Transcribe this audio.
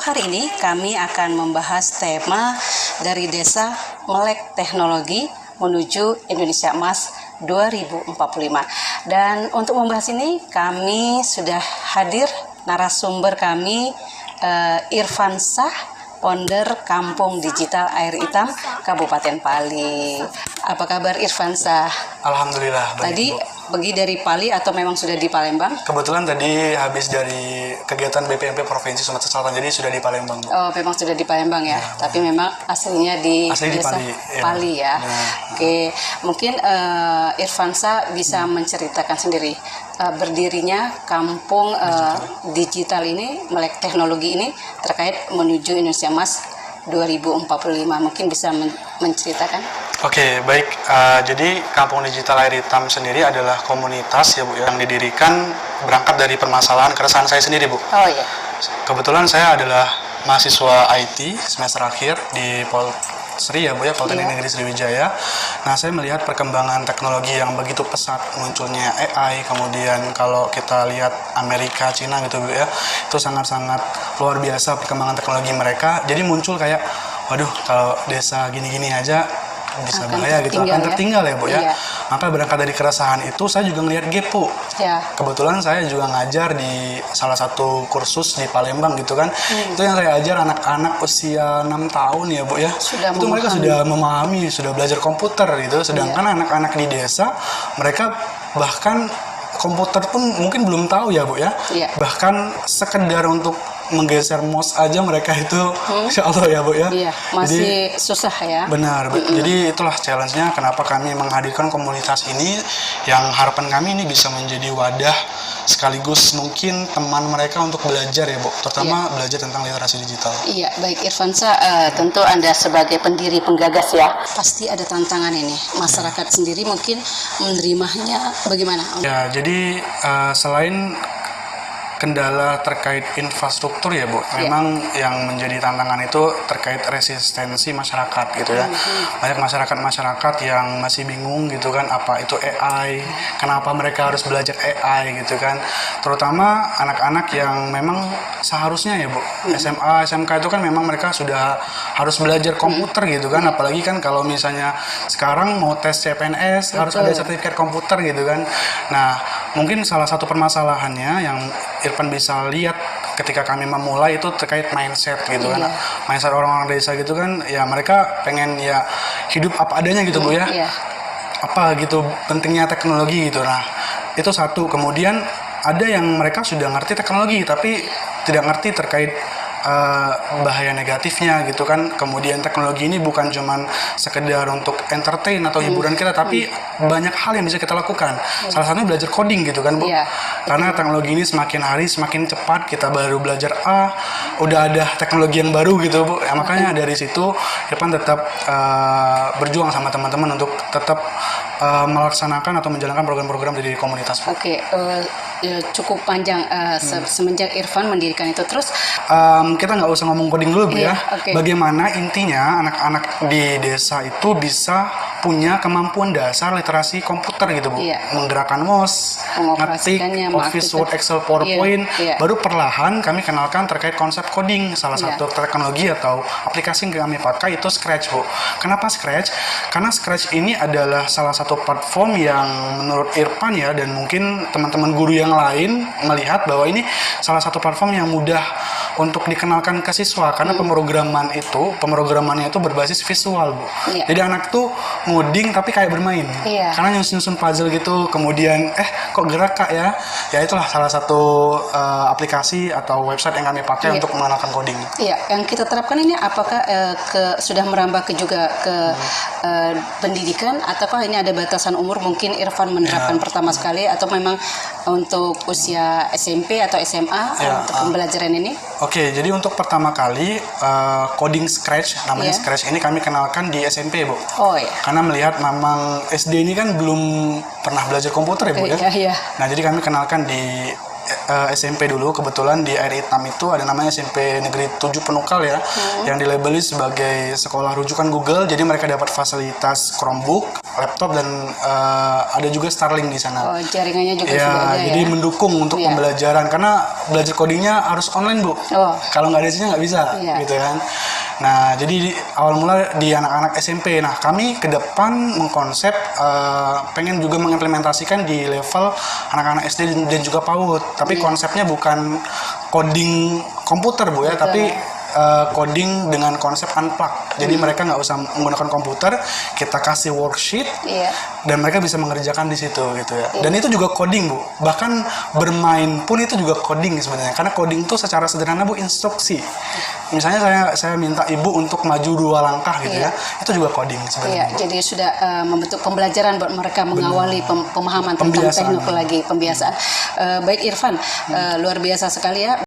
hari ini kami akan membahas tema dari Desa Melek Teknologi menuju Indonesia Emas 2045. Dan untuk membahas ini kami sudah hadir narasumber kami Irfansyah, founder Kampung Digital Air Hitam Kabupaten Pali. Apa kabar Irfansyah? Alhamdulillah baik. Tadi pergi dari Pali atau memang sudah di Palembang? Kebetulan tadi habis dari kegiatan BPMP Provinsi Sumatera Selatan, jadi sudah di Palembang. Oh, memang sudah di Palembang ya. Tapi memang aslinya di desa Pali ya. Oke, mungkin Irfansyah bisa menceritakan sendiri berdirinya Kampung Digital ini, Melek Teknologi ini terkait menuju Indonesia Emas 2045. Mungkin bisa menceritakan? Oke, baik. Jadi Kampung Digital Air Hitam sendiri adalah komunitas ya Bu, yang didirikan berangkat dari permasalahan keresahan saya sendiri Bu. Oh iya. Kebetulan saya adalah mahasiswa IT semester akhir di Polsri ya Bu ya, Politeknik Negeri Sriwijaya. Nah, saya melihat perkembangan teknologi yang begitu pesat, munculnya AI, kemudian kalau kita lihat Amerika, Cina gitu Bu ya, itu sangat-sangat luar biasa perkembangan teknologi mereka. Jadi muncul kayak, waduh, kalau desa gini-gini aja bisa bahaya gitu, akan tertinggal ya Bu ya. Iya. Maka berangkat dari keresahan itu saya juga ngelihat gap Bu. Ya. Kebetulan saya juga ngajar di salah satu kursus di Palembang gitu kan. Itu yang saya ajar anak-anak usia 6 tahun ya Bu ya. Itu mereka sudah memahami, sudah belajar komputer gitu. Sedangkan anak-anak di desa mereka bahkan komputer pun mungkin belum tahu ya Bu ya. Bahkan sekedar untuk menggeser mouse aja mereka itu insya Allah ya Bu ya. Iya, masih jadi, susah ya. Benar. Jadi itulah challenge-nya kenapa kami menghadirkan komunitas ini, yang harapan kami ini bisa menjadi wadah sekaligus mungkin teman mereka untuk belajar ya Bu, terutama belajar tentang literasi digital. Iya, baik Irfansyah, tentu Anda sebagai pendiri penggagas ya, pasti ada tantangan ini. Masyarakat sendiri mungkin menerimanya bagaimana? Ya, jadi selain kendala terkait infrastruktur ya Bu, memang yang menjadi tantangan itu terkait resistensi masyarakat gitu ya. Banyak masyarakat yang masih bingung gitu kan, apa itu AI, kenapa mereka harus belajar AI gitu kan. Terutama anak-anak yang memang seharusnya ya Bu, SMA, SMK itu kan memang mereka sudah harus belajar komputer gitu kan. Apalagi kan kalau misalnya sekarang mau tes CPNS harus ada sertifikat komputer gitu kan. Nah, mungkin salah satu permasalahannya yang Irfan bisa lihat ketika kami memulai itu terkait mindset gitu kan. Mindset orang-orang desa gitu kan, ya mereka pengen ya hidup apa adanya gitu Bu ya. Apa gitu pentingnya teknologi gitu. Nah, itu satu. Kemudian ada yang mereka sudah ngerti teknologi tapi tidak ngerti terkait bahaya negatifnya gitu kan. Kemudian teknologi ini bukan cuman sekedar untuk entertain atau hiburan kita, tapi banyak hal yang bisa kita lakukan. Salah satunya belajar coding gitu kan Bu. Karena teknologi ini semakin hari semakin cepat, kita baru belajar udah ada teknologi yang baru gitu Bu. Ya, makanya dari situ Irfan tetap berjuang sama teman-teman untuk tetap melaksanakan atau menjalankan program-program dari komunitas. Oke, cukup panjang semenjak Irfan mendirikan itu. Terus kita nggak usah ngomong coding dulu Bu ya. Bagaimana intinya anak-anak di desa itu bisa punya kemampuan dasar literasi komputer gitu Bu. Menggerakkan mouse, ngetik, Office, Word, Excel, PowerPoint. Baru perlahan kami kenalkan terkait konsep coding. Salah satu teknologi atau aplikasi yang kami pakai itu Scratch Bu. Kenapa Scratch? Karena Scratch ini adalah salah satu platform yang menurut Irfan ya, dan mungkin teman-teman guru yang lain melihat bahwa ini salah satu platform yang mudah untuk dikenalkan ke siswa, karena pemrogramannya itu berbasis visual Bu. Jadi anak tuh ngoding tapi kayak bermain. Karena nyusun puzzle gitu, kemudian kok gerak Kak ya. Ya itulah salah satu aplikasi atau website yang kami pakai untuk mengenalkan coding. Iya, yang kita terapkan ini apakah sudah merambah juga ke pendidikan, ataukah ini ada batasan umur? Mungkin Irfan menerapkan pertama sekali, atau memang untuk usia SMP atau SMA untuk pembelajaran ini? Oke, jadi untuk pertama kali coding Scratch, namanya Scratch ini kami kenalkan di SMP Bu. Karena melihat memang SD ini kan belum pernah belajar komputer ya Bu ya. Nah, jadi kami kenalkan di SMP dulu. Kebetulan di Air Hitam itu ada namanya SMP Negeri 7 Penukal ya, yang dilabeli sebagai sekolah rujukan Google. Jadi mereka dapat fasilitas Chromebook, laptop, dan ada juga Starlink di sana. Oh, jaringannya juga Ya, sudah ada jadi ya. mendukung untuk pembelajaran, karena belajar codingnya harus online, Bu. Oh. Kalau nggak ada isinya nggak bisa, gitu kan. Nah, jadi awal mula di anak-anak SMP. Nah, kami ke depan mengkonsep pengen juga mengimplementasikan di level anak-anak SD dan juga PAUD. Tapi konsepnya bukan coding komputer, Bu ya, tapi coding dengan konsep unplug. Jadi mereka nggak usah menggunakan komputer, kita kasih worksheet, dan mereka bisa mengerjakan di situ gitu ya. Dan itu juga coding, Bu. Bahkan bermain pun itu juga coding sebenarnya. Karena coding itu secara sederhana, Bu, instruksi. Misalnya saya minta ibu untuk maju 2 langkah gitu ya, itu juga coding sebenarnya. Iya, jadi sudah membentuk pembelajaran buat mereka mengawali pemahaman tentang teknologi, pembiasaan. Baik Irfan, luar biasa sekali ya.